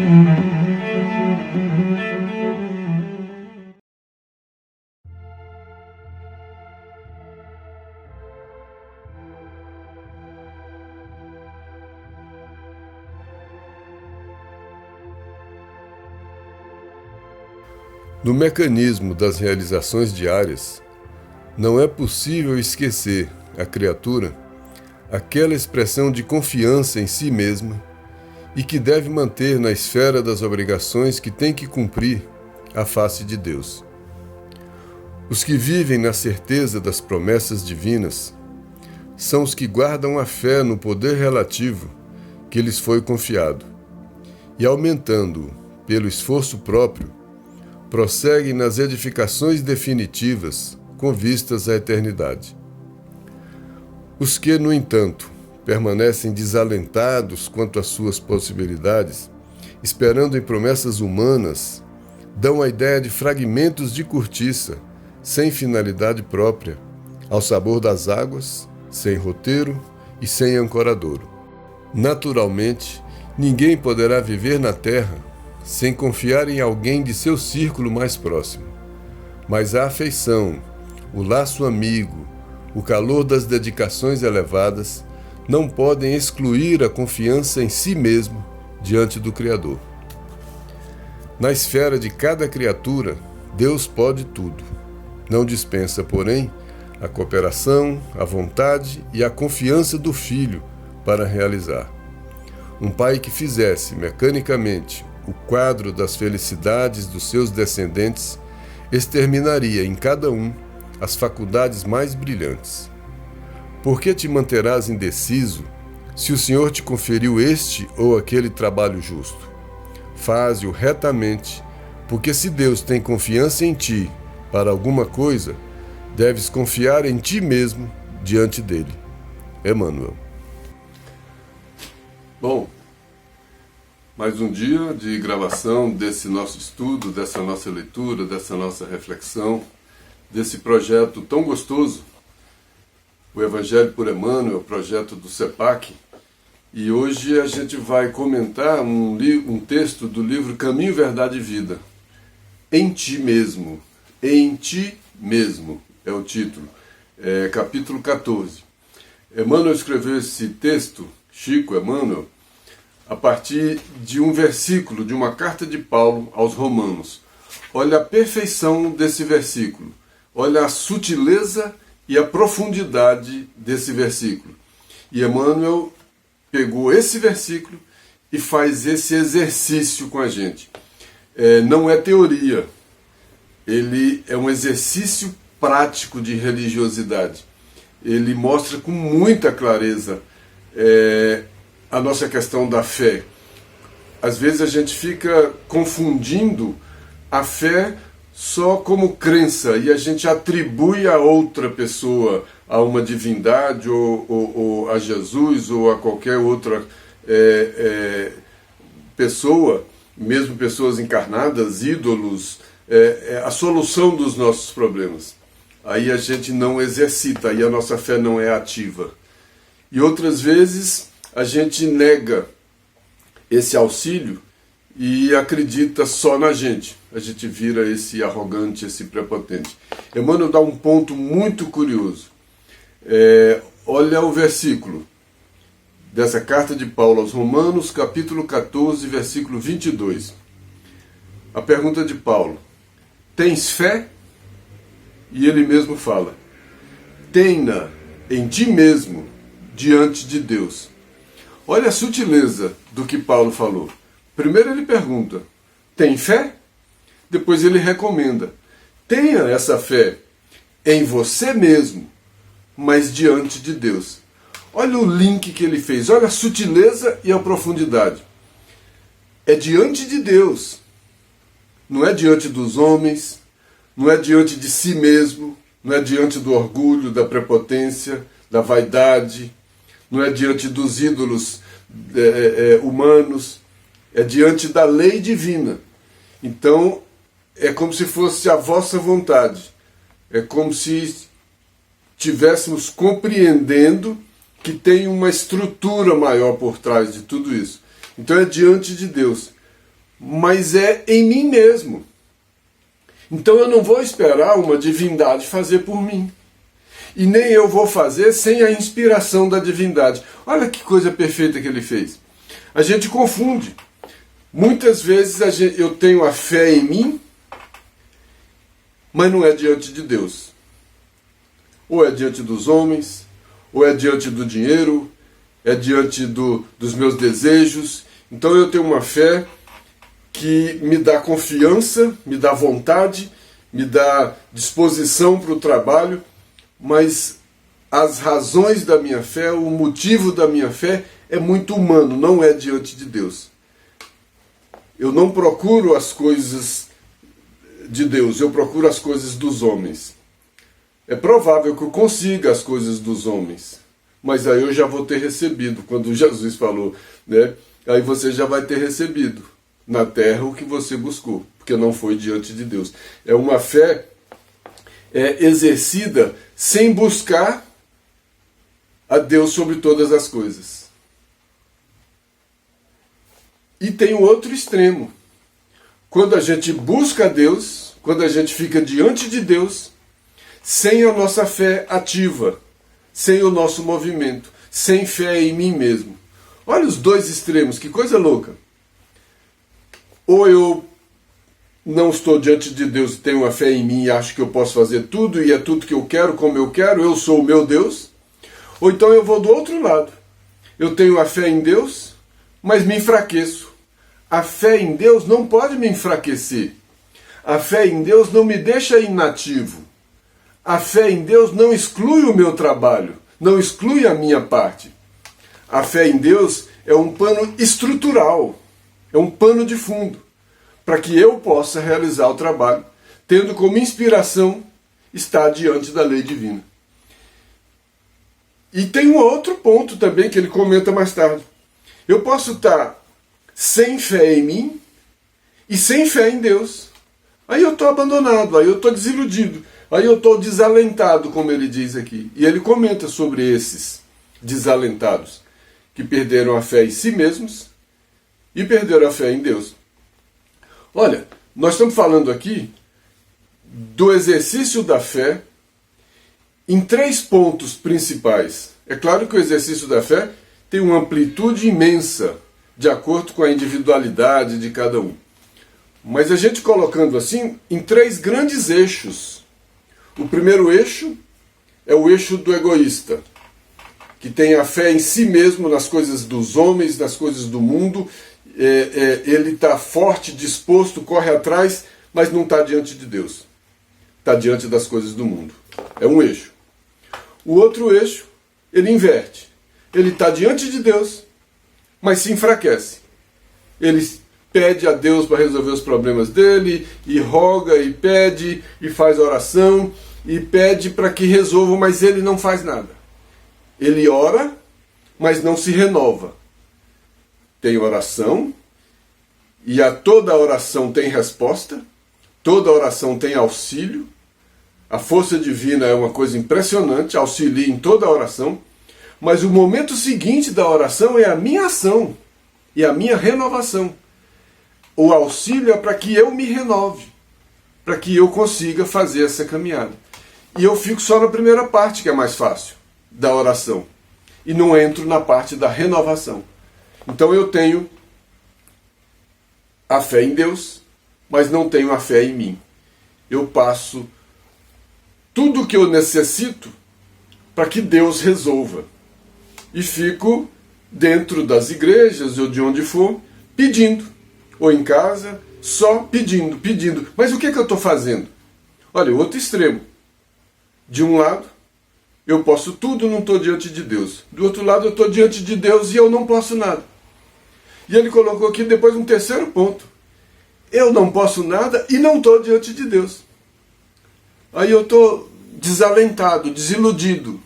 No mecanismo das realizações diárias, não é possível esquecer a criatura aquela expressão de confiança em si mesma e que deve manter na esfera das obrigações que tem que cumprir à face de Deus. Os que vivem na certeza das promessas divinas são os que guardam a fé no poder relativo que lhes foi confiado e, aumentando-o pelo esforço próprio, prosseguem nas edificações definitivas com vistas à eternidade. Os que, no entanto, permanecem desalentados quanto às suas possibilidades, esperando em promessas humanas, dão a ideia de fragmentos de cortiça, sem finalidade própria, ao sabor das águas, sem roteiro e sem ancoradouro. Naturalmente, ninguém poderá viver na terra sem confiar em alguém de seu círculo mais próximo. Mas a afeição, o laço amigo, o calor das dedicações elevadas não podem excluir a confiança em si mesmo diante do Criador. Na esfera de cada criatura, Deus pode tudo. Não dispensa, porém, a cooperação, a vontade e a confiança do filho para realizar. Um pai que fizesse mecanicamente o quadro das felicidades dos seus descendentes exterminaria em cada um as faculdades mais brilhantes. Por que te manterás indeciso se o Senhor te conferiu este ou aquele trabalho justo? Faze-o retamente, porque se Deus tem confiança em ti para alguma coisa, deves confiar em ti mesmo diante dele. Emmanuel. Bom, mais um dia de gravação desse nosso estudo, dessa nossa leitura, dessa nossa reflexão, desse projeto tão gostoso, o Evangelho por Emmanuel, projeto do CEPAC. E hoje a gente vai comentar um texto do livro Caminho, Verdade e Vida. Em ti mesmo. Em ti mesmo é o título. Capítulo 14. Emmanuel escreveu esse texto, Chico Emmanuel, a partir de um versículo de uma carta de Paulo aos Romanos. Olha a perfeição desse versículo. Olha a sutileza e a profundidade desse versículo. E Emmanuel pegou esse versículo e faz esse exercício com a gente. Não é teoria. Ele é um exercício prático de religiosidade. Ele mostra com muita clareza a nossa questão da fé. Às vezes a gente fica confundindo a fé só como crença e a gente atribui a outra pessoa, a uma divindade ou a Jesus ou a qualquer outra pessoa, mesmo pessoas encarnadas, ídolos, a solução dos nossos problemas. Aí a gente não exercita, aí a nossa fé não é ativa. E outras vezes a gente nega esse auxílio e acredita só na gente. A gente vira esse arrogante, esse prepotente. Emmanuel dá um ponto muito curioso. Olha o versículo dessa carta de Paulo aos Romanos, capítulo 14, versículo 22. A pergunta de Paulo: tens fé? E ele mesmo fala: tem-na em ti mesmo, diante de Deus. Olha a sutileza do que Paulo falou. Primeiro ele pergunta: tem fé? Depois ele recomenda: tenha essa fé em você mesmo, mas diante de Deus. Olha o link que ele fez, olha a sutileza e a profundidade. É diante de Deus, não é diante dos homens, não é diante de si mesmo, não é diante do orgulho, da prepotência, da vaidade, não é diante dos ídolos humanos, é diante da lei divina. Então, é como se fosse a vossa vontade. É como se estivéssemos compreendendo que tem uma estrutura maior por trás de tudo isso. Então é diante de Deus. mas é em mim mesmo. Então eu não vou esperar uma divindade fazer por mim. E nem eu vou fazer sem a inspiração da divindade. Olha que coisa perfeita que ele fez. A gente confunde. Muitas vezes eu tenho a fé em mim, mas não é diante de Deus. Ou é diante dos homens, ou é diante do dinheiro, é diante dos meus desejos. Então eu tenho uma fé que me dá confiança, me dá vontade, me dá disposição para o trabalho, mas as razões da minha fé, o motivo da minha fé é muito humano, não é diante de Deus. Eu não procuro as coisas de Deus, eu procuro as coisas dos homens. É provável que eu consiga as coisas dos homens, mas aí eu já vou ter recebido, quando Jesus falou, né? Aí você já vai ter recebido na terra o que você buscou, porque não foi diante de Deus. É uma fé exercida sem buscar a Deus sobre todas as coisas. E tem o outro extremo. Quando a gente busca a Deus, quando a gente fica diante de Deus, sem a nossa fé ativa, sem o nosso movimento, sem fé em mim mesmo. Olha os dois extremos, que coisa louca. Ou eu não estou diante de Deus e tenho uma fé em mim e acho que eu posso fazer tudo e é tudo que eu quero, como eu quero, eu sou o meu Deus. Ou então eu vou do outro lado. Eu tenho a fé em Deus, mas me enfraqueço. A fé em Deus não pode me enfraquecer. A fé em Deus não me deixa inativo. A fé em Deus não exclui o meu trabalho, não exclui a minha parte. A fé em Deus é um pano estrutural, é um pano de fundo, para que eu possa realizar o trabalho, tendo como inspiração estar diante da lei divina. E tem um outro ponto também que ele comenta mais tarde. Eu posso estar sem fé em mim e sem fé em Deus. Aí eu estou abandonado, aí eu estou desiludido, aí eu estou desalentado, como ele diz aqui. E ele comenta sobre esses desalentados, que perderam a fé em si mesmos e perderam a fé em Deus. Olha, nós estamos falando aqui do exercício da fé em 3 pontos principais. É claro que o exercício da fé tem uma amplitude imensa, de acordo com a individualidade de cada um. Mas a gente colocando assim em 3 grandes eixos. O primeiro eixo é o eixo do egoísta, que tem a fé em si mesmo, nas coisas dos homens, nas coisas do mundo. Ele está forte, disposto, corre atrás, mas não está diante de Deus. Está diante das coisas do mundo. É um eixo. O outro eixo, ele inverte. Ele está diante de Deus, mas se enfraquece. Ele pede a Deus para resolver os problemas dele, e roga, e pede, e faz oração, e pede para que resolva, mas ele não faz nada. Ele ora, mas não se renova. Tem oração, e a toda oração tem resposta, toda oração tem auxílio. A força divina é uma coisa impressionante, auxilia em toda a oração, mas o momento seguinte da oração é a minha ação e a minha renovação. O auxílio é para que eu me renove, para que eu consiga fazer essa caminhada. E eu fico só na primeira parte, que é mais fácil, da oração, e não entro na parte da renovação. Então eu tenho a fé em Deus, mas não tenho a fé em mim. Eu passo tudo o que eu necessito para que Deus resolva. E fico dentro das igrejas ou de onde for, pedindo. Ou em casa, só pedindo. Mas o que eu estou fazendo? Olha, o outro extremo. De um lado, eu posso tudo, não estou diante de Deus. Do outro lado, eu estou diante de Deus e eu não posso nada. E ele colocou aqui depois um terceiro ponto. Eu não posso nada e não estou diante de Deus. Aí eu estou desalentado, desiludido.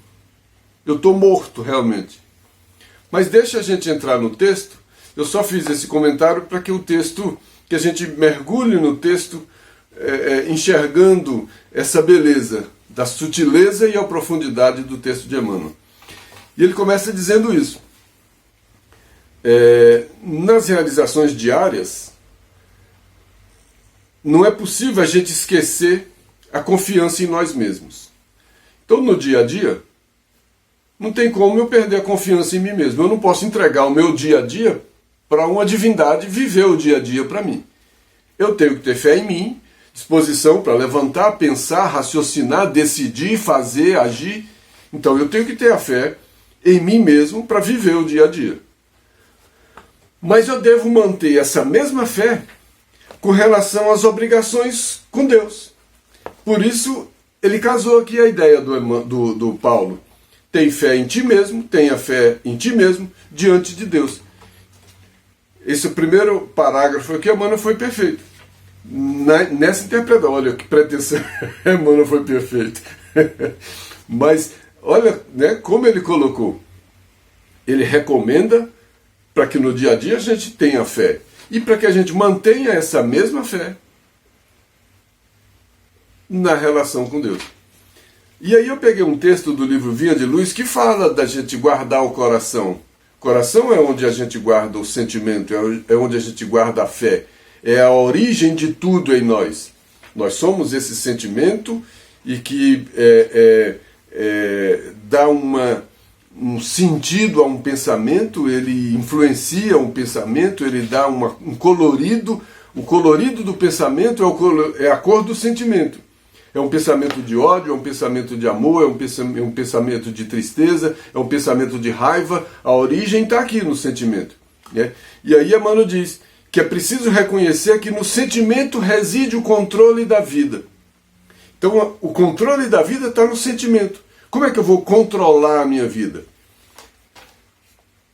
Eu estou morto, realmente. Mas deixa a gente entrar no texto. Eu só fiz esse comentário para que o texto, que a gente mergulhe no texto, enxergando essa beleza, da sutileza e a profundidade do texto de Emmanuel. E ele começa dizendo isso. Nas realizações diárias, não é possível a gente esquecer a confiança em nós mesmos. Então, no dia a dia, não tem como eu perder a confiança em mim mesmo. Eu não posso entregar o meu dia a dia para uma divindade viver o dia a dia para mim. Eu tenho que ter fé em mim, disposição para levantar, pensar, raciocinar, decidir, fazer, agir. Então eu tenho que ter a fé em mim mesmo para viver o dia a dia. Mas eu devo manter essa mesma fé com relação às obrigações com Deus. Por isso, ele casou aqui a ideia do Paulo. Tem fé em ti mesmo, tenha fé em ti mesmo, diante de Deus. Esse primeiro parágrafo aqui, Emmanuel foi perfeito. Nessa interpretação, olha que pretensão, Emmanuel foi perfeito. Mas, olha, né, como ele colocou. Ele recomenda para que no dia a dia a gente tenha fé. E para que a gente mantenha essa mesma fé na relação com Deus. E aí eu peguei um texto do livro Vinha de Luz que fala da gente guardar o coração. O coração é onde a gente guarda o sentimento, é onde a gente guarda a fé. É a origem de tudo em nós. Nós somos esse sentimento e que dá um sentido a um pensamento, ele influencia um pensamento, ele dá um colorido. O colorido do pensamento é a cor do sentimento. É um pensamento de ódio, é um pensamento de amor, é um pensamento de tristeza, é um pensamento de raiva. A origem está aqui no sentimento. Né? E aí Emmanuel diz que é preciso reconhecer que no sentimento reside o controle da vida. Então o controle da vida está no sentimento. Como é que eu vou controlar a minha vida?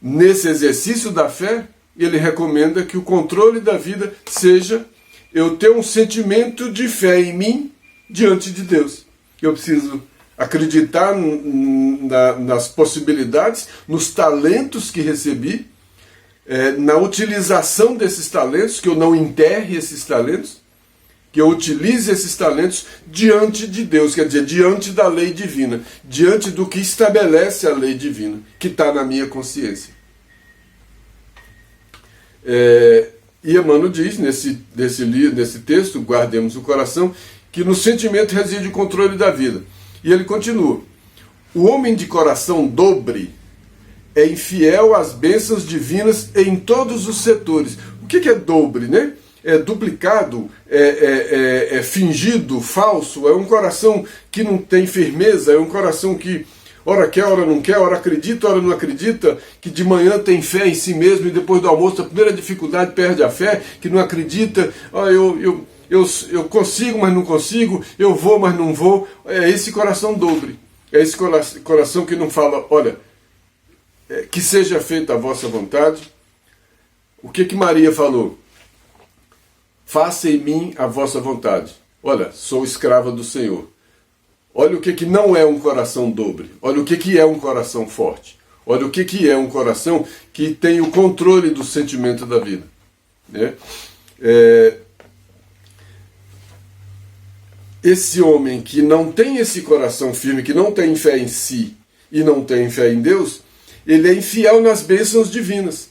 Nesse exercício da fé, ele recomenda que o controle da vida seja eu ter um sentimento de fé em mim diante de Deus. Eu preciso acreditar nas possibilidades, nos talentos que recebi, na utilização desses talentos, que eu não enterre esses talentos, que eu utilize esses talentos diante de Deus, quer dizer, diante da lei divina, diante do que estabelece a lei divina, que está na minha consciência. E Emmanuel diz, nesse texto, guardemos o coração, que no sentimento reside o controle da vida. E ele continua, o homem de coração dobre é infiel às bênçãos divinas em todos os setores. O que é dobre, né? É duplicado, é fingido, falso, é um coração que não tem firmeza, é um coração que ora quer, ora não quer, ora acredita, ora não acredita, que de manhã tem fé em si mesmo e depois do almoço a primeira dificuldade perde a fé, que não acredita, eu consigo, mas não consigo, eu vou, mas não vou. É esse coração dobre, é esse coração que não fala, olha, que seja feita a vossa vontade. O que Maria falou? Faça em mim a vossa vontade. Olha, sou escrava do Senhor. Olha o que não é um coração dobre. Olha o que é um coração forte. Olha o que é um coração que tem o controle do sentimento da vida. Né? Esse homem que não tem esse coração firme, que não tem fé em si e não tem fé em Deus, ele é infiel nas bênçãos divinas.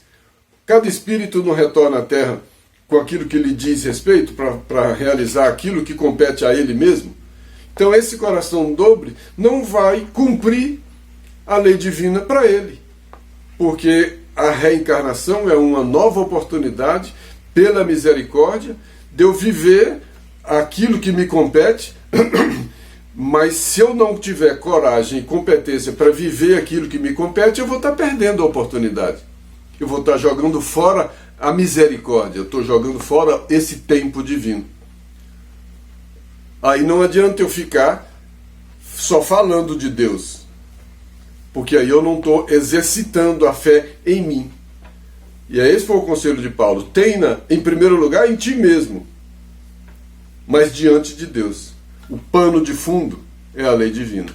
Cada espírito não retorna à Terra com aquilo que lhe diz respeito, para realizar aquilo que compete a ele mesmo. Então esse coração dobre não vai cumprir a lei divina para ele, porque a reencarnação é uma nova oportunidade, pela misericórdia, de eu viver aquilo que me compete, mas se eu não tiver coragem e competência para viver aquilo que me compete, eu vou estar perdendo a oportunidade. Eu vou estar jogando fora a misericórdia, eu estou jogando fora esse tempo divino. Aí não adianta eu ficar só falando de Deus, porque aí eu não estou exercitando a fé em mim. E esse foi o conselho de Paulo. Tenha, em primeiro lugar, em ti mesmo, mas diante de Deus. O pano de fundo é a lei divina.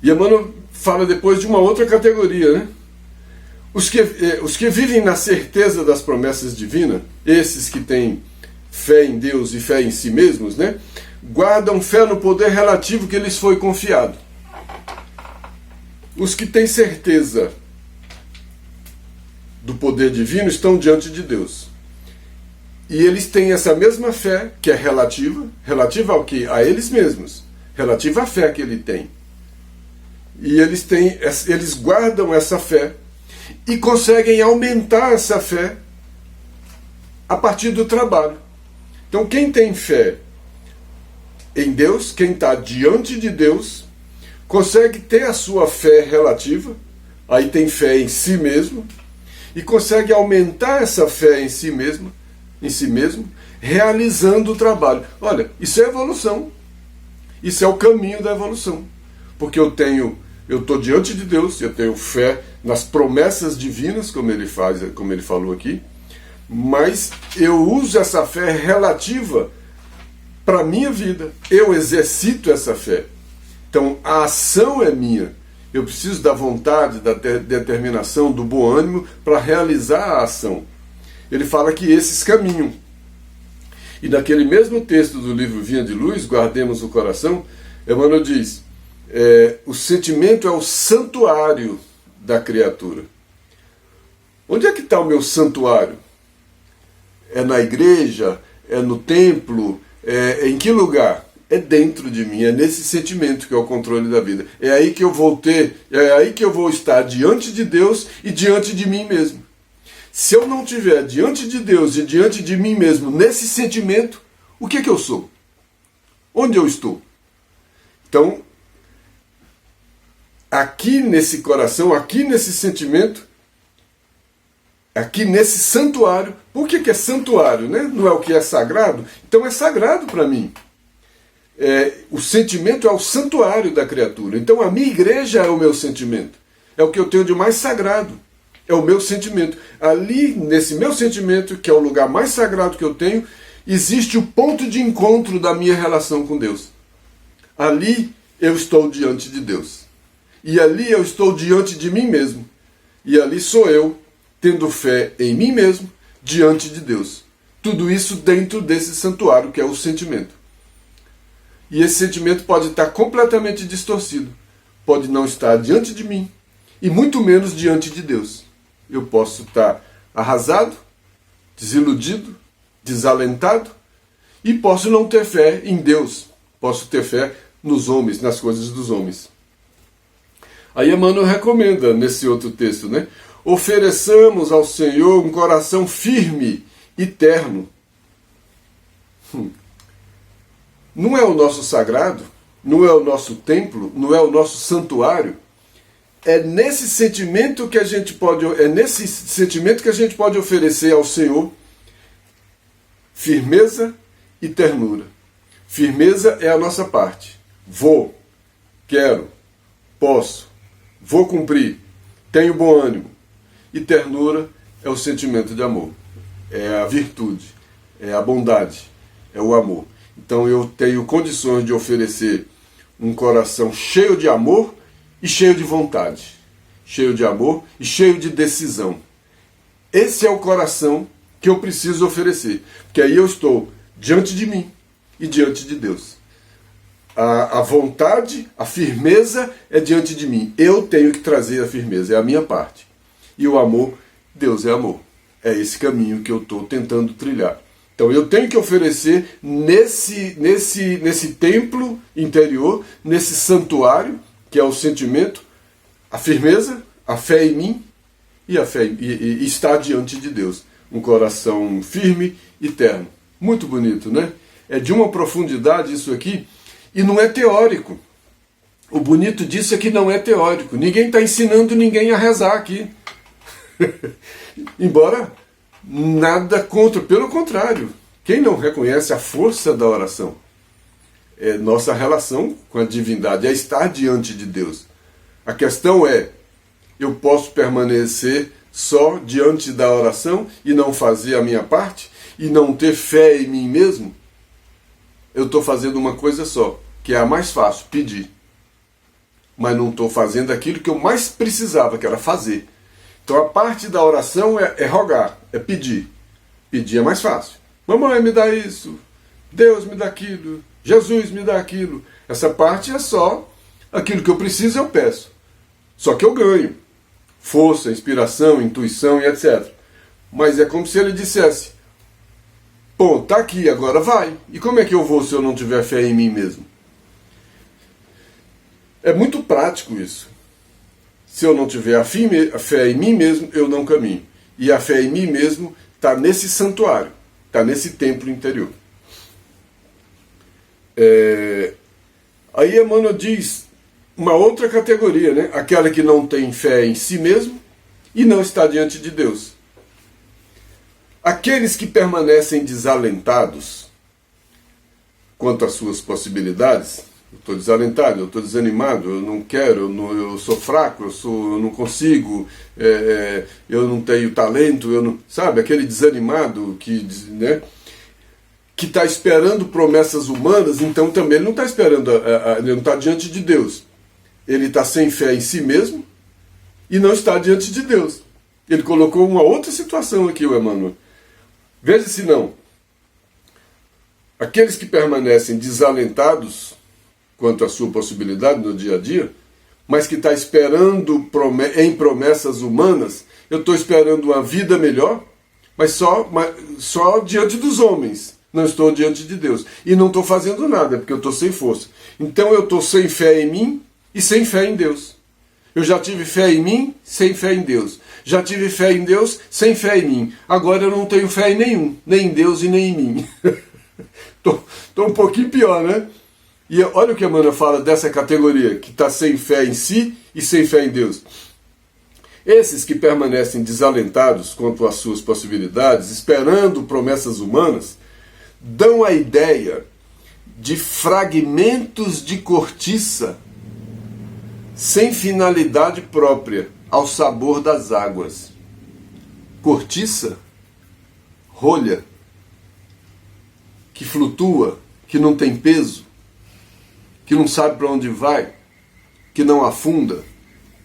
E Emmanuel fala depois de uma outra categoria, né? Os que vivem na certeza das promessas divinas, esses que têm fé em Deus e fé em si mesmos, né? Guardam fé no poder relativo que lhes foi confiado. Os que têm certeza do poder divino estão diante de Deus. E eles têm essa mesma fé, que é relativa ao quê? A eles mesmos, relativa à fé que ele tem. E eles guardam essa fé e conseguem aumentar essa fé a partir do trabalho. Então quem tem fé em Deus, quem está diante de Deus, consegue ter a sua fé relativa, aí tem fé em si mesmo, e consegue aumentar essa fé em si mesmo, realizando o trabalho. Olha, isso é evolução. Isso é o caminho da evolução. Porque eu estou diante de Deus, eu tenho fé nas promessas divinas, como ele falou aqui, mas eu uso essa fé relativa para a minha vida. Eu exercito essa fé. Então a ação é minha. Eu preciso da vontade, da determinação, do bom ânimo para realizar a ação. Ele fala que esses caminham. E naquele mesmo texto do livro Vinha de Luz, Guardemos o Coração, Emmanuel diz, o sentimento é o santuário da criatura. Onde é que está o meu santuário? É na igreja? É no templo? Em que lugar? É dentro de mim, é nesse sentimento que é o controle da vida. É aí que eu vou estar diante de Deus e diante de mim mesmo. Se eu não estiver diante de Deus e diante de mim mesmo nesse sentimento, o que eu sou? Onde eu estou? Então, aqui nesse coração, aqui nesse sentimento, aqui nesse santuário. Por que é santuário, né? Não é o que é sagrado? Então é sagrado para mim. O sentimento é o santuário da criatura. Então a minha igreja é o meu sentimento. É o que eu tenho de mais sagrado. É o meu sentimento. Ali, nesse meu sentimento, que é o lugar mais sagrado que eu tenho, existe o ponto de encontro da minha relação com Deus. Ali eu estou diante de Deus. E ali eu estou diante de mim mesmo. E ali sou eu, tendo fé em mim mesmo, diante de Deus. Tudo isso dentro desse santuário, que é o sentimento. E esse sentimento pode estar completamente distorcido. Pode não estar diante de mim. E muito menos diante de Deus. Eu posso estar arrasado, desiludido, desalentado. E posso não ter fé em Deus. Posso ter fé nos homens, nas coisas dos homens. Aí Emmanuel recomenda, nesse outro texto, né? Ofereçamos ao Senhor um coração firme e terno. Não é o nosso sagrado, não é o nosso templo, não é o nosso santuário. É nesse sentimento que a gente pode oferecer ao Senhor firmeza e ternura. Firmeza é a nossa parte. Vou, quero, posso, vou cumprir, tenho bom ânimo. E ternura é o sentimento de amor. É a virtude, é a bondade, é o amor. Então eu tenho condições de oferecer um coração cheio de amor e cheio de vontade. Cheio de amor e cheio de decisão. Esse é o coração que eu preciso oferecer. Porque aí eu estou diante de mim e diante de Deus. A vontade, a firmeza é diante de mim. Eu tenho que trazer a firmeza, é a minha parte. E o amor, Deus é amor. É esse caminho que eu estou tentando trilhar. Então eu tenho que oferecer nesse templo interior, nesse santuário, que é o sentimento, a firmeza, a fé em mim e estar diante de Deus. Um coração firme e terno. Muito bonito, né? É de uma profundidade isso aqui, e não é teórico. O bonito disso é que não é teórico. Ninguém está ensinando ninguém a rezar aqui. Embora nada contra, pelo contrário. Quem não reconhece a força da oração? É nossa relação com a divindade, é estar diante de Deus. A questão é, eu posso permanecer só diante da oração e não fazer a minha parte? E não ter fé em mim mesmo? Eu estou fazendo uma coisa só, que é a mais fácil, pedir. Mas não estou fazendo aquilo que eu mais precisava, que era fazer. Então a parte da oração é rogar, é pedir. Pedir é mais fácil. Mamãe, me dá isso. Deus me dá aquilo. Jesus me dá aquilo. Essa parte é só aquilo que eu preciso, eu peço. Só que eu ganho. Força, inspiração, intuição e etc. Mas é como se ele dissesse, Bom, tá aqui, agora vai. E como é que eu vou se eu não tiver fé em mim mesmo? É muito prático isso. Se eu não tiver a fé em mim mesmo, eu não caminho. E a fé em mim mesmo está nesse santuário, está nesse templo interior. Aí Emmanuel diz uma outra categoria, né? Aquela que não tem fé em si mesmo e não está diante de Deus. Aqueles que permanecem desalentados quanto às suas possibilidades. Eu estou desalentado, eu estou desanimado, eu não quero, eu sou fraco, eu não consigo, eu não tenho talento, eu não, sabe, aquele desanimado que, né, que está esperando promessas humanas, então também ele não está esperando, ele não está diante de Deus. Ele está sem fé em si mesmo e não está diante de Deus. Ele colocou uma outra situação aqui, o Emmanuel. Veja se não. Aqueles que permanecem desalentados quanto à sua possibilidade no dia a dia, mas que está esperando em promessas humanas, eu estou esperando uma vida melhor, mas só diante dos homens, não estou diante de Deus. E não estou fazendo nada, porque eu estou sem força. Então eu estou sem fé em mim e sem fé em Deus. Eu já tive fé em mim, sem fé em Deus. Já tive fé em Deus, sem fé em mim. Agora eu não tenho fé em nenhum, nem em Deus e nem em mim. Estou um pouquinho pior, né? E olha o que a Emmanuel fala dessa categoria, que está sem fé em si e sem fé em Deus. Esses que permanecem desalentados quanto às suas possibilidades, esperando promessas humanas, dão a ideia de fragmentos de cortiça sem finalidade própria, ao sabor das águas. Cortiça, rolha, que flutua, que não tem peso, que não sabe para onde vai, que não afunda,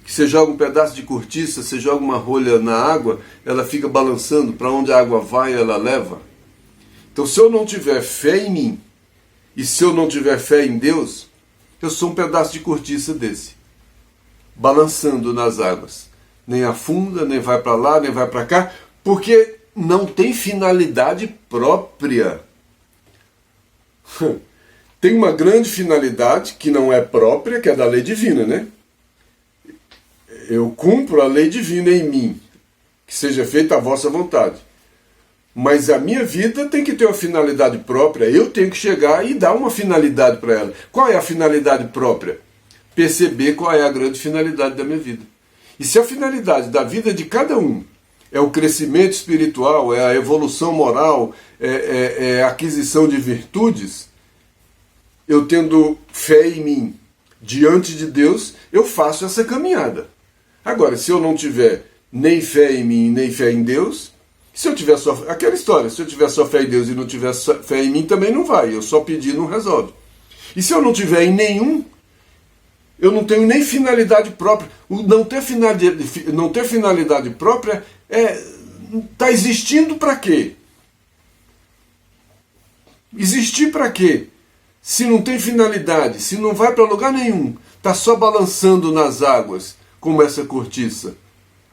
que você joga um pedaço de cortiça, você joga uma rolha na água, ela fica balançando, para onde a água vai, ela leva. Então, se eu não tiver fé em mim, e se eu não tiver fé em Deus, eu sou um pedaço de cortiça desse, balançando nas águas. Nem afunda, nem vai para lá, nem vai para cá, porque não tem finalidade própria. Tem uma grande finalidade que não é própria, que é da lei divina, né? Eu cumpro a lei divina em mim, que seja feita a vossa vontade. Mas a minha vida tem que ter uma finalidade própria, eu tenho que chegar e dar uma finalidade para ela. Qual é a finalidade própria? Perceber qual é a grande finalidade da minha vida. E se a finalidade da vida de cada um é o crescimento espiritual, é a evolução moral, é a aquisição de virtudes, eu tendo fé em mim diante de Deus, eu faço essa caminhada. Agora, se eu não tiver nem fé em mim, nem fé em Deus, se eu tiver só... Aquela história, se eu tiver só fé em Deus e não tiver fé em mim, também não vai. Eu só pedir não resolve. E se eu não tiver em nenhum, eu não tenho nem finalidade própria. O não ter finalidade própria está existindo para quê? Existir para quê? Se não tem finalidade, se não vai para lugar nenhum, está só balançando nas águas, como essa cortiça,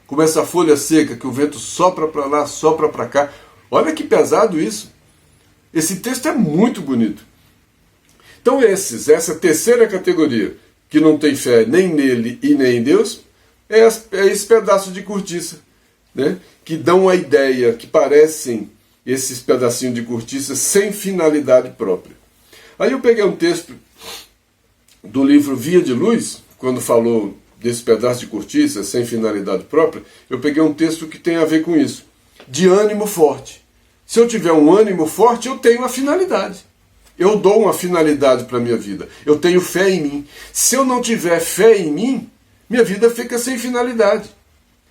como essa folha seca que o vento sopra para lá, sopra para cá. Olha que pesado isso. Esse texto é muito bonito. Então essa terceira categoria, que não tem fé nem nele e nem em Deus, é esse pedaço de cortiça, né? Que dão a ideia, que parecem esses pedacinhos de cortiça sem finalidade própria. Aí eu peguei um texto do livro Via de Luz, quando falou desse pedaço de cortiça sem finalidade própria, eu peguei um texto que tem a ver com isso, de ânimo forte. Se eu tiver um ânimo forte, eu tenho uma finalidade. Eu dou uma finalidade para a minha vida. Eu tenho fé em mim. Se eu não tiver fé em mim, minha vida fica sem finalidade.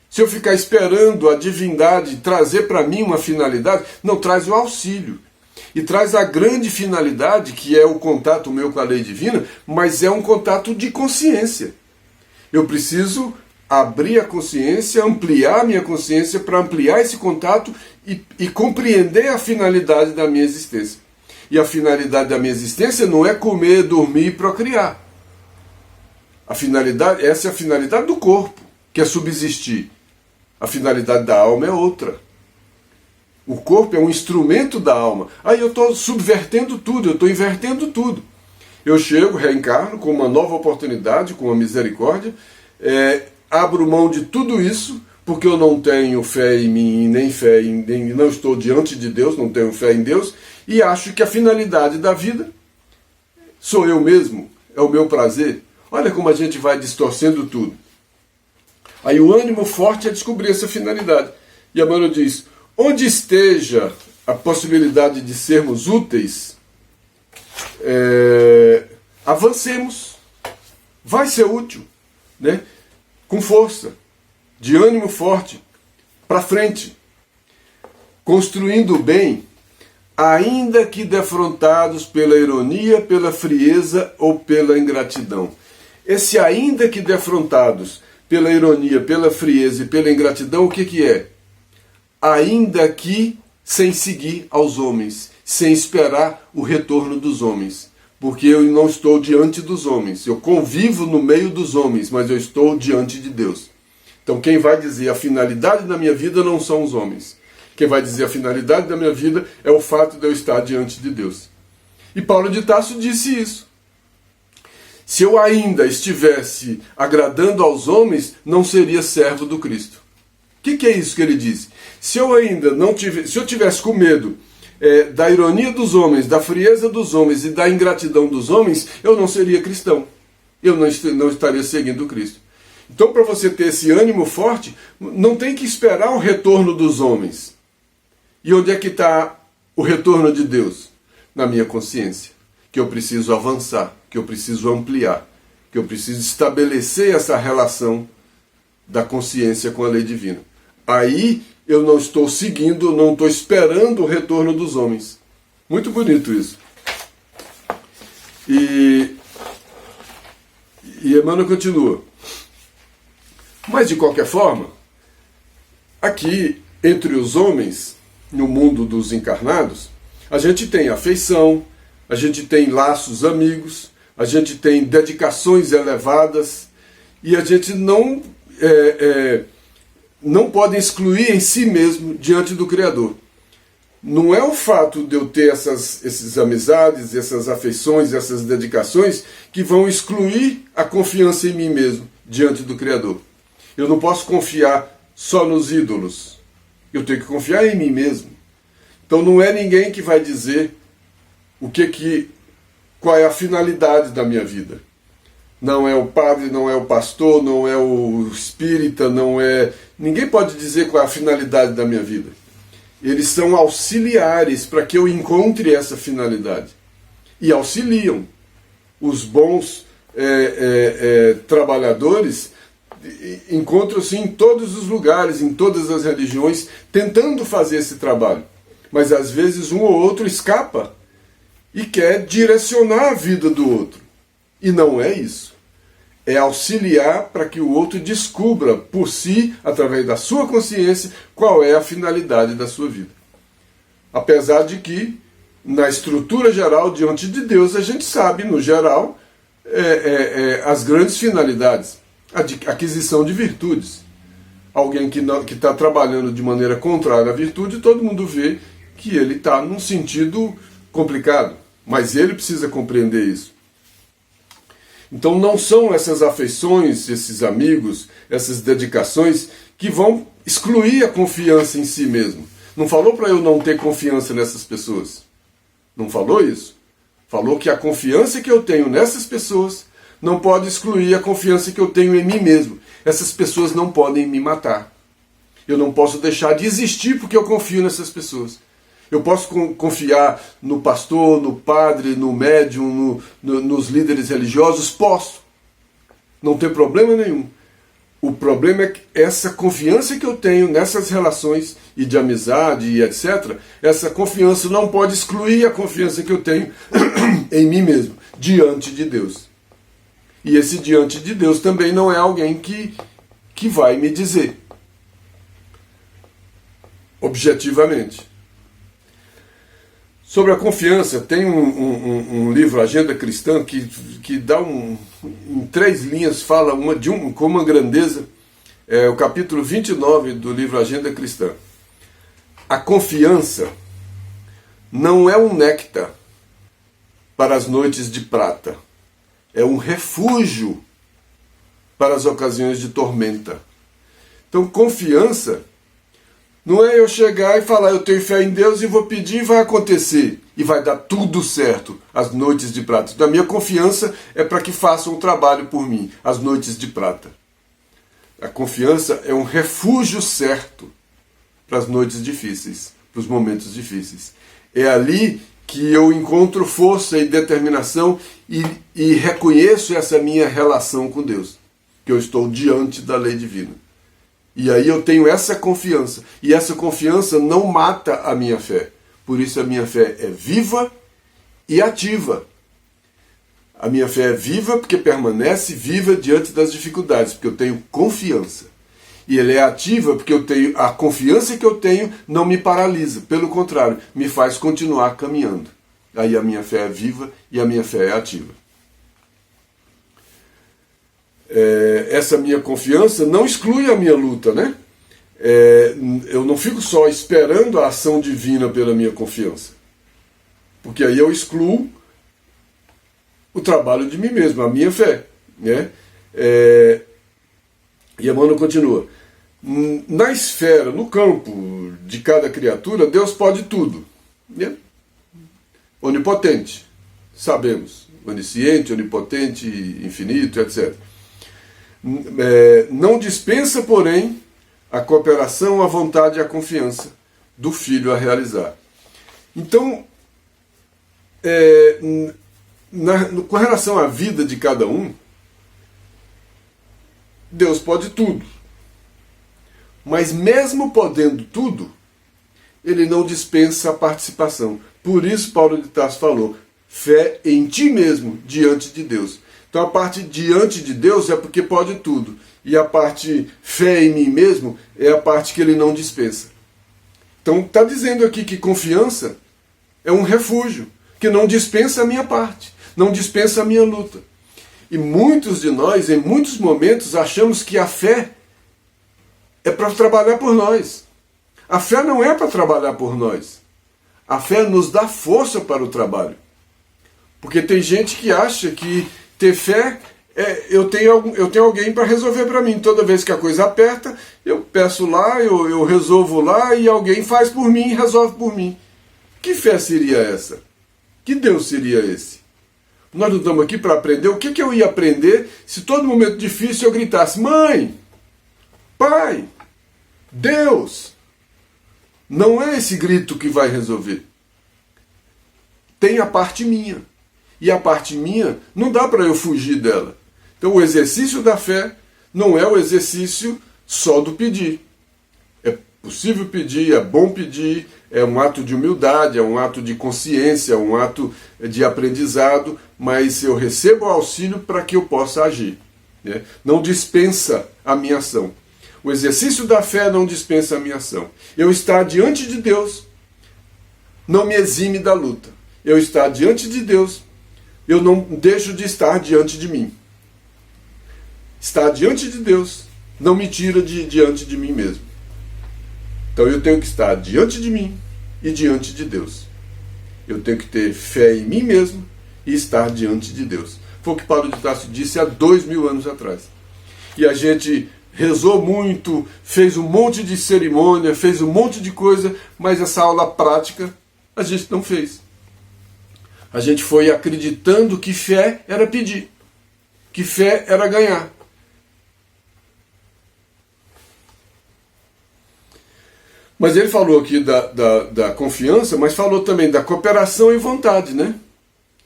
Se eu ficar esperando a divindade trazer para mim uma finalidade, não traz o auxílio. E traz a grande finalidade, que é o contato meu com a lei divina, mas é um contato de consciência. Eu preciso abrir a consciência, ampliar a minha consciência para ampliar esse contato e compreender a finalidade da minha existência. E a finalidade da minha existência não é comer, dormir e procriar. Essa é a finalidade do corpo, que é subsistir. A finalidade da alma é outra. O corpo é um instrumento da alma. Aí eu estou subvertendo tudo, eu estou invertendo tudo. Eu chego, reencarno com uma nova oportunidade, com uma misericórdia, abro mão de tudo isso, porque eu não tenho fé em mim, nem não estou diante de Deus, não tenho fé em Deus, e acho que a finalidade da vida sou eu mesmo, é o meu prazer. Olha como a gente vai distorcendo tudo. Aí o ânimo forte é descobrir essa finalidade. E Emmanuel diz, onde esteja a possibilidade de sermos úteis, avancemos. Vai ser útil, né? Com força, de ânimo forte, para frente, construindo o bem, ainda que defrontados pela ironia, pela frieza ou pela ingratidão. Esse ainda que defrontados pela ironia, pela frieza e pela ingratidão, o que é? Ainda que sem seguir aos homens, sem esperar o retorno dos homens. Porque eu não estou diante dos homens, eu convivo no meio dos homens, mas eu estou diante de Deus. Então quem vai dizer a finalidade da minha vida não são os homens. Quem vai dizer a finalidade da minha vida é o fato de eu estar diante de Deus. E Paulo de Tarso disse isso. Se eu ainda estivesse agradando aos homens, não seria servo do Cristo. O que é isso que ele disse? Se eu ainda não tivesse, se eu tivesse com medo da ironia dos homens, da frieza dos homens e da ingratidão dos homens, eu não seria cristão. Eu não estaria seguindo Cristo. Então, para você ter esse ânimo forte, não tem que esperar o retorno dos homens. E onde é que está o retorno de Deus? Na minha consciência. Que eu preciso avançar, que eu preciso ampliar, que eu preciso estabelecer essa relação da consciência com a lei divina. Aí eu não estou seguindo, não estou esperando o retorno dos homens. Muito bonito isso. E Emmanuel continua. Mas de qualquer forma, aqui entre os homens, no mundo dos encarnados, a gente tem afeição, a gente tem laços amigos, a gente tem dedicações elevadas, e a gente não pode excluir em si mesmo diante do Criador. Não é o fato de eu ter essas amizades, essas afeições, essas dedicações que vão excluir a confiança em mim mesmo diante do Criador. Eu não posso confiar só nos ídolos. Eu tenho que confiar em mim mesmo. Então não é ninguém que vai dizer qual é a finalidade da minha vida. Não é o padre, não é o pastor, não é o espírita, não é... Ninguém pode dizer qual é a finalidade da minha vida. Eles são auxiliares para que eu encontre essa finalidade. E auxiliam. Os bons trabalhadores encontram-se em todos os lugares, em todas as religiões, tentando fazer esse trabalho. Mas às vezes um ou outro escapa e quer direcionar a vida do outro. E não é isso. É auxiliar para que o outro descubra por si, através da sua consciência, qual é a finalidade da sua vida. Apesar de que, na estrutura geral, diante de Deus, a gente sabe, no geral, as grandes finalidades. A aquisição de virtudes. Alguém que está trabalhando de maneira contrária à virtude, todo mundo vê que ele está num sentido complicado. Mas ele precisa compreender isso. Então não são essas afeições, esses amigos, essas dedicações que vão excluir a confiança em si mesmo. Não falou para eu não ter confiança nessas pessoas. Não falou isso. Falou que a confiança que eu tenho nessas pessoas não pode excluir a confiança que eu tenho em mim mesmo. Essas pessoas não podem me matar. Eu não posso deixar de existir porque eu confio nessas pessoas. Eu posso confiar no pastor, no padre, no médium, nos líderes religiosos? Posso. Não tem problema nenhum. O problema é que essa confiança que eu tenho nessas relações e de amizade e etc., essa confiança não pode excluir a confiança que eu tenho em mim mesmo, diante de Deus. E esse diante de Deus também não é alguém que vai me dizer. Objetivamente. Sobre a confiança, tem um livro, Agenda Cristã, que dá em 3 linhas, fala com uma grandeza, o capítulo 29 do livro Agenda Cristã. A confiança não é um néctar para as noites de prata, é um refúgio para as ocasiões de tormenta. Então, confiança não é eu chegar e falar, eu tenho fé em Deus e vou pedir e vai acontecer, e vai dar tudo certo, as noites de prata. Então, a minha confiança é para que façam um trabalho por mim, as noites de prata. A confiança é um refúgio certo para as noites difíceis, para os momentos difíceis. É ali que eu encontro força e determinação e reconheço essa minha relação com Deus, que eu estou diante da lei divina. E aí eu tenho essa confiança, e essa confiança não mata a minha fé. Por isso a minha fé é viva e ativa. A minha fé é viva porque permanece viva diante das dificuldades, porque eu tenho confiança. E ela é ativa porque eu tenho a confiança que eu tenho não me paralisa, pelo contrário, me faz continuar caminhando. Aí a minha fé é viva e a minha fé é ativa. Essa minha confiança não exclui a minha luta, né? Eu não fico só esperando a ação divina pela minha confiança, porque aí eu excluo o trabalho de mim mesmo, a minha fé, né? E Emmanuel continua: na esfera, no campo de cada criatura, Deus pode tudo, né? Onipotente, sabemos, onisciente, onipotente, infinito, etc. Não dispensa, porém, a cooperação, a vontade e a confiança do filho a realizar. Então, com relação à vida de cada um, Deus pode tudo. Mas mesmo podendo tudo, ele não dispensa a participação. Por isso Paulo de Tarso falou, fé em ti mesmo, diante de Deus. Então a parte diante de Deus é porque pode tudo. E a parte fé em mim mesmo é a parte que ele não dispensa. Então está dizendo aqui que confiança é um refúgio, que não dispensa a minha parte, não dispensa a minha luta. E muitos de nós, em muitos momentos, achamos que a fé é para trabalhar por nós. A fé não é para trabalhar por nós. A fé nos dá força para o trabalho. Porque tem gente que acha que ter fé eu tenho alguém para resolver para mim. Toda vez que a coisa aperta, eu peço lá, eu resolvo lá e alguém faz por mim e resolve por mim. Que fé seria essa? Que Deus seria esse? Nós não estamos aqui para aprender. O que eu ia aprender se todo momento difícil eu gritasse: mãe, pai, Deus? Não é esse grito que vai resolver. Tem a parte minha. E a parte minha não dá para eu fugir dela. Então o exercício da fé não é o exercício só do pedir. É possível pedir, é bom pedir, é um ato de humildade, é um ato de consciência, é um ato de aprendizado, mas eu recebo o auxílio para que eu possa agir, né? Não dispensa a minha ação. O exercício da fé não dispensa a minha ação. Eu estar diante de Deus não me exime da luta. Eu estar diante de Deus, eu não deixo de estar diante de mim. Estar diante de Deus não me tira diante de mim mesmo. Então eu tenho que estar diante de mim e diante de Deus. Eu tenho que ter fé em mim mesmo e estar diante de Deus. Foi o que Paulo de Tarso disse há 2000 anos atrás. E a gente rezou muito, fez um monte de cerimônia, fez um monte de coisa, mas essa aula prática a gente não fez. A gente foi acreditando que fé era pedir, que fé era ganhar. Mas ele falou aqui da confiança, mas falou também da cooperação e vontade, né?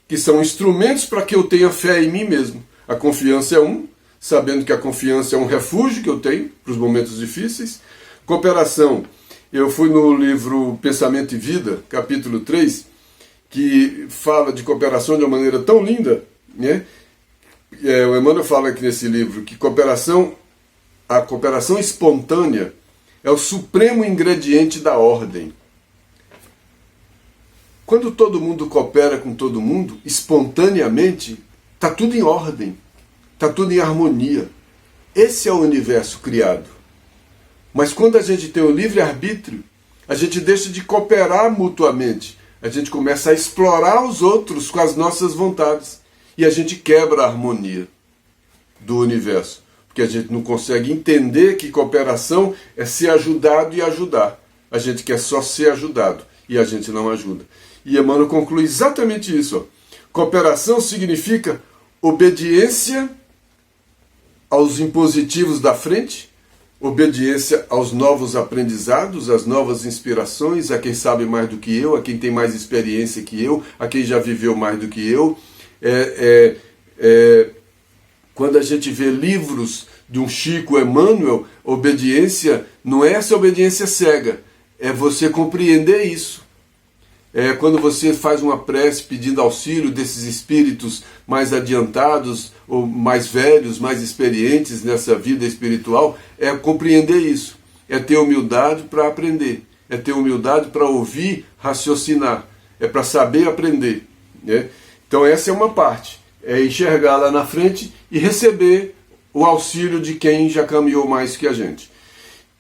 Que são instrumentos para que eu tenha fé em mim mesmo. A confiança é sabendo que a confiança é um refúgio que eu tenho para os momentos difíceis. Cooperação, eu fui no livro Pensamento e Vida, capítulo 3, que fala de cooperação de uma maneira tão linda, né? O Emmanuel fala aqui nesse livro que a cooperação espontânea é o supremo ingrediente da ordem. Quando todo mundo coopera com todo mundo, espontaneamente, está tudo em ordem, está tudo em harmonia. Esse é o universo criado. Mas quando a gente tem o livre-arbítrio, A gente deixa de cooperar mutuamente. A gente começa a explorar os outros com as nossas vontades. E a gente quebra a harmonia do universo. Porque a gente não consegue entender que cooperação é ser ajudado e ajudar. A gente quer só ser ajudado e a gente não ajuda. E Emmanuel conclui exatamente isso. Cooperação significa obediência aos impositivos da frente, obediência aos novos aprendizados, às novas inspirações, a quem sabe mais do que eu, a quem tem mais experiência que eu, a quem já viveu mais do que eu. Quando a gente vê livros de um Chico Emmanuel, obediência não é essa obediência cega, é você compreender isso. Quando você faz uma prece pedindo auxílio desses espíritos mais adiantados, ou mais velhos, mais experientes nessa vida espiritual, é compreender isso. É ter humildade para aprender. É ter humildade para ouvir, raciocinar. É para saber aprender. Né? Então essa é uma parte. É enxergar lá na frente e receber o auxílio de quem já caminhou mais que a gente.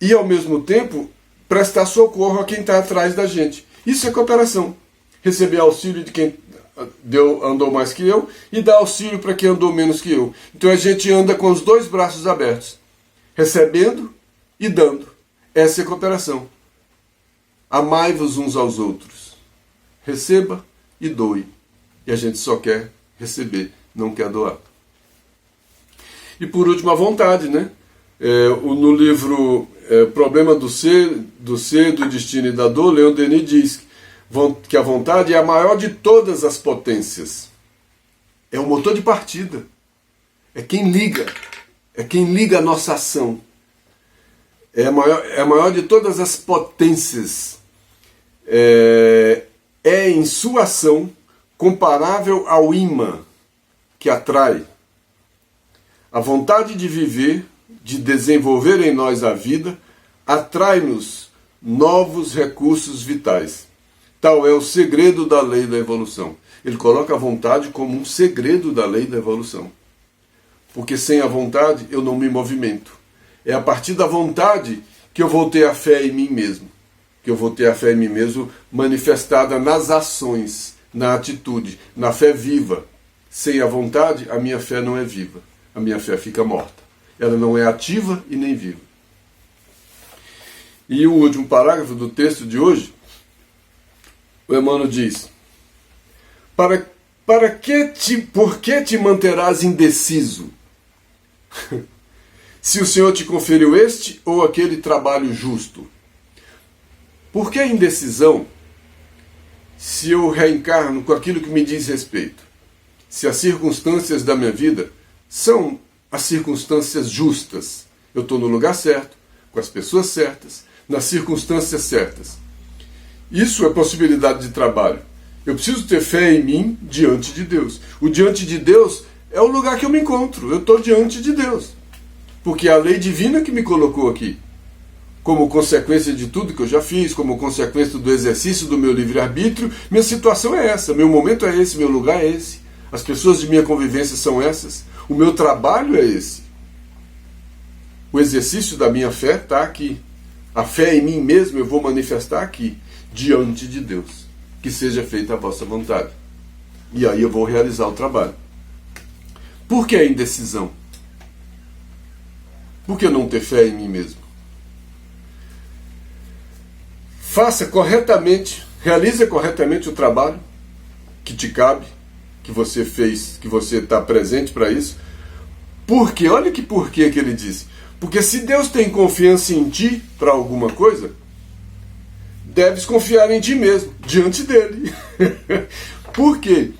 E ao mesmo tempo, prestar socorro a quem está atrás da gente. Isso é cooperação. Receber auxílio de quem andou mais que eu e dar auxílio para quem andou menos que eu. Então a gente anda com os dois braços abertos, recebendo e dando. Essa é cooperação. Amai-vos uns aos outros. Receba e doe. E a gente só quer receber, não quer doar. E por último, a vontade, né? No livro Problema do Ser, do Destino e da Dor, Leon Denis diz que a vontade é a maior de todas as potências. É o motor de partida. É quem liga a nossa ação. É a maior de todas as potências. É em sua ação comparável ao imã que atrai. A vontade de viver, de desenvolver em nós a vida, atrai-nos novos recursos vitais. Tal é o segredo da lei da evolução. Ele coloca a vontade como um segredo da lei da evolução. Porque sem a vontade eu não me movimento. É a partir da vontade que eu vou ter a fé em mim mesmo. Que eu vou ter a fé em mim mesmo manifestada nas ações, na atitude, na fé viva. Sem a vontade, a minha fé não é viva. A minha fé fica morta. Ela não é ativa e nem viva. E o último parágrafo do texto de hoje, o Emmanuel diz: por que te manterás indeciso? Se o Senhor te conferiu este ou aquele trabalho justo? Por que a indecisão se eu reencarno com aquilo que me diz respeito? Se as circunstâncias da minha vida são as circunstâncias justas, eu estou no lugar certo, com as pessoas certas, nas circunstâncias certas. Isso é possibilidade de trabalho. Eu preciso ter fé em mim diante de Deus. O diante de Deus é o lugar que eu me encontro. Eu estou diante de Deus. Porque é a lei divina que me colocou aqui. Como consequência de tudo que eu já fiz, como consequência do exercício do meu livre-arbítrio, minha situação é essa, meu momento é esse, meu lugar é esse. As pessoas de minha convivência são essas. O meu trabalho é esse. O exercício da minha fé está aqui. A fé em mim mesmo eu vou manifestar aqui, diante de Deus. Que seja feita a vossa vontade. E aí eu vou realizar o trabalho. Por que a indecisão? Por que não ter fé em mim mesmo? Faça corretamente, realize corretamente o trabalho que te cabe, que você fez, que você está presente para isso. Por quê? Olha que porquê que ele disse. Porque se Deus tem confiança em ti para alguma coisa, deves confiar em ti mesmo, diante dele. Por quê?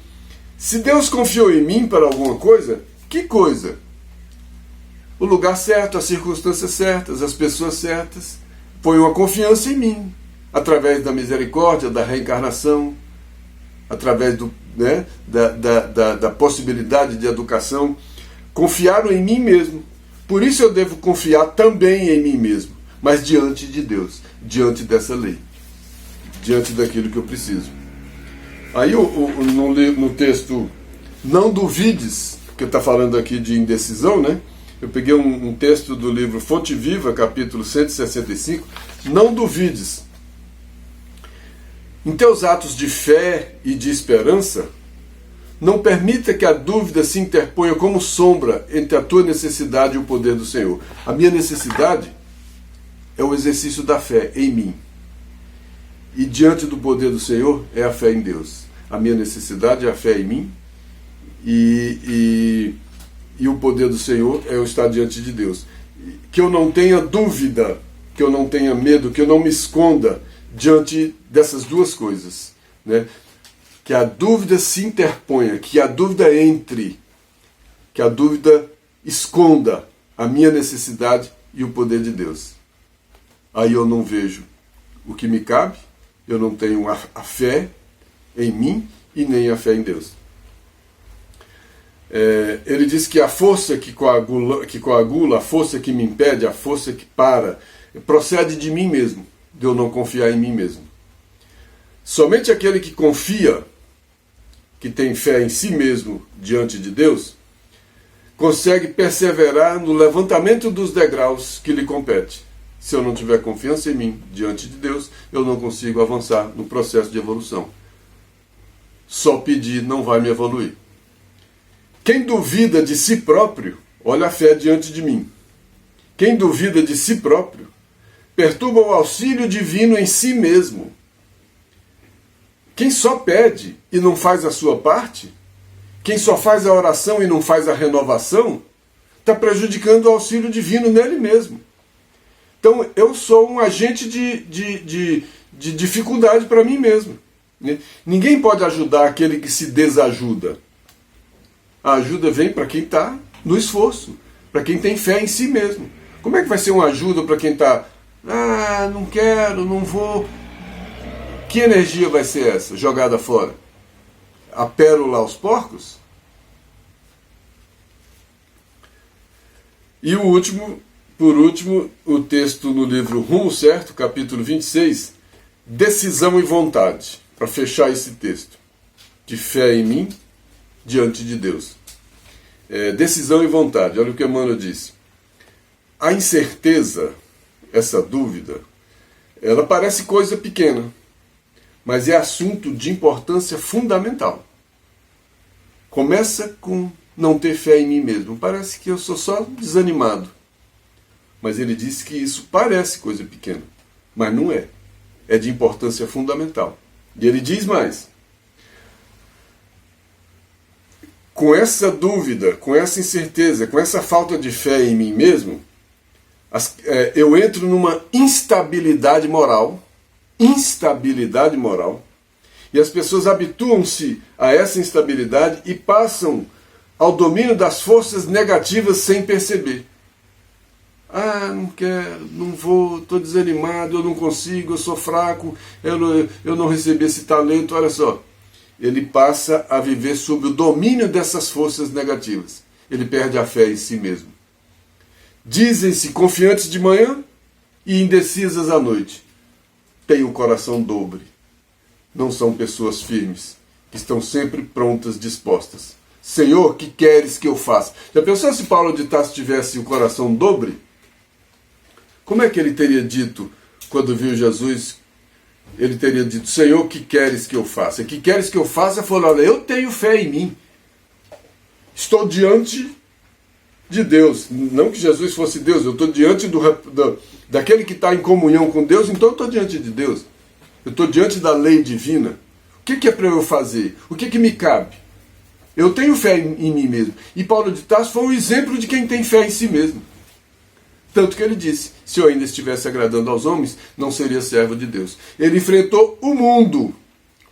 Se Deus confiou em mim para alguma coisa, que coisa? O lugar certo, as circunstâncias certas, as pessoas certas. Põe uma confiança em mim, através da misericórdia, da reencarnação, através da possibilidade de educação. Confiaram em mim mesmo. Por isso eu devo confiar também em mim mesmo, mas diante de Deus, diante dessa lei, diante daquilo que eu preciso. Aí no texto, não duvides, que está falando aqui de indecisão, né? Eu peguei um texto do livro Fonte Viva, capítulo 165, não duvides. Em teus atos de fé e de esperança, não permita que a dúvida se interponha como sombra entre a tua necessidade e o poder do Senhor. A minha necessidade é o exercício da fé em mim. E diante do poder do Senhor é a fé em Deus. A minha necessidade é a fé em mim e o poder do Senhor é eu estar diante de Deus. Que eu não tenha dúvida, que eu não tenha medo, que eu não me esconda diante dessas duas coisas, né? Que a dúvida se interponha, que a dúvida entre, que a dúvida esconda a minha necessidade e o poder de Deus. Aí eu não vejo o que me cabe, eu não tenho a fé em mim e nem a fé em Deus. Ele diz que a força que coagula, a força que me impede, a força que para, procede de mim mesmo, de eu não confiar em mim mesmo. Somente aquele que confia, que tem fé em si mesmo diante de Deus, consegue perseverar no levantamento dos degraus que lhe compete. Se eu não tiver confiança em mim diante de Deus, eu não consigo avançar no processo de evolução. Só pedir não vai me evoluir. Quem duvida de si próprio, olha a fé diante de mim. Quem duvida de si próprio, perturba o auxílio divino em si mesmo. Quem só pede e não faz a sua parte, quem só faz a oração e não faz a renovação, está prejudicando o auxílio divino nele mesmo. Então eu sou um agente de dificuldade para mim mesmo. Ninguém pode ajudar aquele que se desajuda. A ajuda vem para quem está no esforço, para quem tem fé em si mesmo. Como é que vai ser uma ajuda para quem está, não quero, não vou? Que energia vai ser essa, jogada fora? A pérola aos porcos? E por último, o texto no livro Rumo Certo, capítulo 26, decisão e vontade, para fechar esse texto, de fé em mim, diante de Deus. Decisão e vontade, olha o que Emmanuel diz. A incerteza, essa dúvida, ela parece coisa pequena, mas é assunto de importância fundamental. Começa com não ter fé em mim mesmo. Parece que eu sou só desanimado. Mas ele diz que isso parece coisa pequena, mas não é. É de importância fundamental. E ele diz mais. Com essa dúvida, com essa incerteza, com essa falta de fé em mim mesmo, eu entro numa instabilidade moral, e as pessoas habituam-se a essa instabilidade e passam ao domínio das forças negativas sem perceber. Não quero, não vou, estou desanimado, eu não consigo, eu sou fraco, eu não recebi esse talento, olha só. Ele passa a viver sob o domínio dessas forças negativas. Ele perde a fé em si mesmo. Dizem-se confiantes de manhã e indecisas à noite. Têm o coração dobre. Não são pessoas firmes, que estão sempre prontas, dispostas. Senhor, que queres que eu faça? Já pensou se Paulo de Tarso tivesse o coração dobre? Como é que ele teria dito, quando viu Jesus, ele teria dito, Senhor, que queres que eu faça? Que queres que eu faça? Falou, olha, eu tenho fé em mim. Estou diante de Deus. Não que Jesus fosse Deus, eu estou diante daquele que está em comunhão com Deus, então eu estou diante de Deus. Eu estou diante da lei divina. O que é para eu fazer? O que me cabe? Eu tenho fé em mim mesmo. E Paulo de Tarso foi um exemplo de quem tem fé em si mesmo. Tanto que ele disse, se eu ainda estivesse agradando aos homens, não seria servo de Deus. Ele enfrentou o mundo,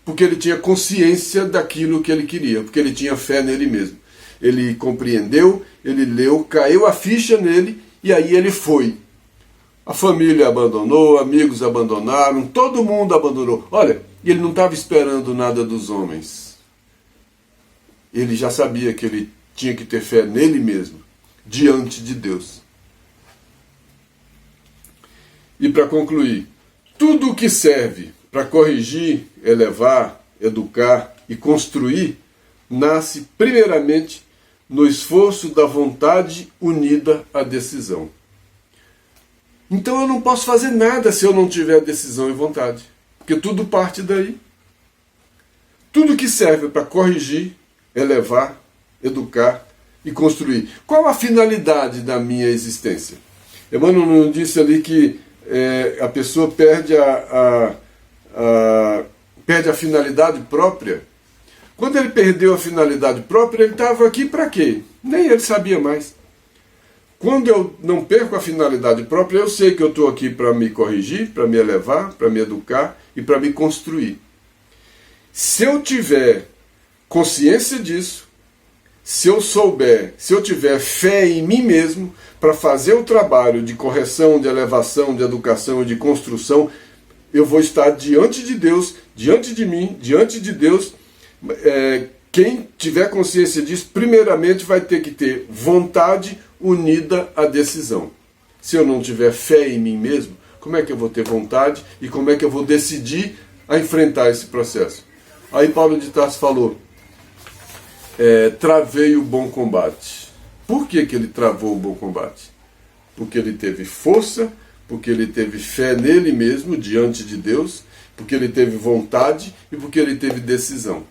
porque ele tinha consciência daquilo que ele queria, porque ele tinha fé nele mesmo. Ele compreendeu, ele leu, caiu a ficha nele, e aí ele foi. A família abandonou, amigos abandonaram, todo mundo abandonou. Olha, ele não estava esperando nada dos homens. Ele já sabia que ele tinha que ter fé nele mesmo, diante de Deus. E para concluir, tudo o que serve para corrigir, elevar, educar e construir, nasce primeiramente no esforço da vontade unida à decisão. Então eu não posso fazer nada se eu não tiver decisão e vontade, porque tudo parte daí. Tudo que serve para corrigir, elevar, educar e construir. Qual a finalidade da minha existência? Emmanuel não disse ali que a pessoa perde perde a finalidade própria? Quando ele perdeu a finalidade própria, ele estava aqui para quê? Nem ele sabia mais. Quando eu não perco a finalidade própria, eu sei que eu estou aqui para me corrigir, para me elevar, para me educar e para me construir. Se eu tiver consciência disso, se eu tiver fé em mim mesmo, para fazer o trabalho de correção, de elevação, de educação e de construção, eu vou estar diante de Deus, diante de mim, diante de Deus. Quem tiver consciência disso, primeiramente vai ter que ter vontade unida à decisão. Se eu não tiver fé em mim mesmo, como é que eu vou ter vontade e como é que eu vou decidir a enfrentar esse processo? Aí Paulo de Tarso falou, travei o bom combate. Por que ele travou o bom combate? Porque ele teve força, porque ele teve fé nele mesmo, diante de Deus, porque ele teve vontade e porque ele teve decisão.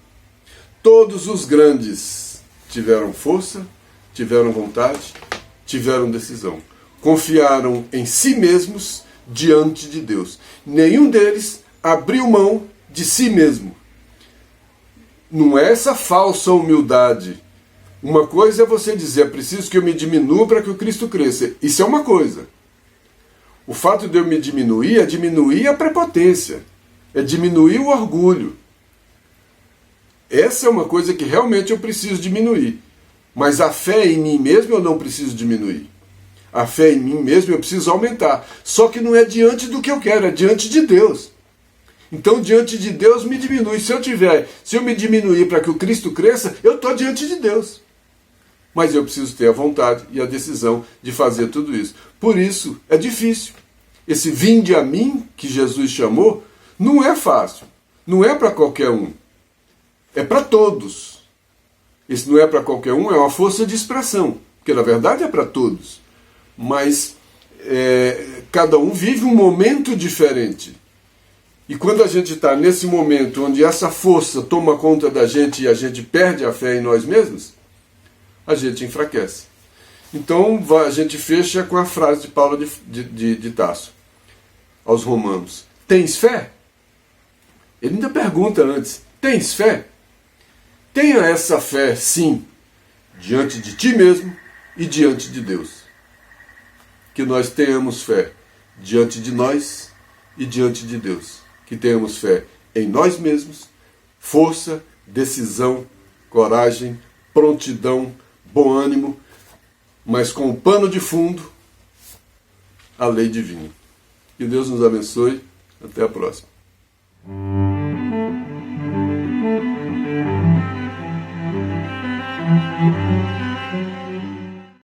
Todos os grandes tiveram força, tiveram vontade, tiveram decisão. Confiaram em si mesmos diante de Deus. Nenhum deles abriu mão de si mesmo. Não é essa falsa humildade. Uma coisa é você dizer, é preciso que eu me diminua para que o Cristo cresça. Isso é uma coisa. O fato de eu me diminuir é diminuir a prepotência, é diminuir o orgulho. Essa é uma coisa que realmente eu preciso diminuir. Mas a fé em mim mesmo eu não preciso diminuir. A fé em mim mesmo eu preciso aumentar. Só que não é diante do que eu quero, é diante de Deus. Então, diante de Deus me diminui. Se eu me diminuir para que o Cristo cresça, eu estou diante de Deus. Mas eu preciso ter a vontade e a decisão de fazer tudo isso. Por isso, é difícil. Esse vinde a mim, que Jesus chamou, não é fácil. Não é para qualquer um. É para todos. Esse não é para qualquer um, é uma força de expressão. Porque, na verdade, é para todos. Mas cada um vive um momento diferente. E quando a gente está nesse momento onde essa força toma conta da gente e a gente perde a fé em nós mesmos, a gente enfraquece. Então a gente fecha com a frase de Paulo de Tarso aos Romanos. Tens fé? Ele ainda pergunta antes, tens fé? Tenha essa fé, sim, diante de ti mesmo e diante de Deus. Que nós tenhamos fé diante de nós e diante de Deus. Que tenhamos fé em nós mesmos, força, decisão, coragem, prontidão, bom ânimo, mas com o pano de fundo, a lei divina. Que Deus nos abençoe. Até a próxima.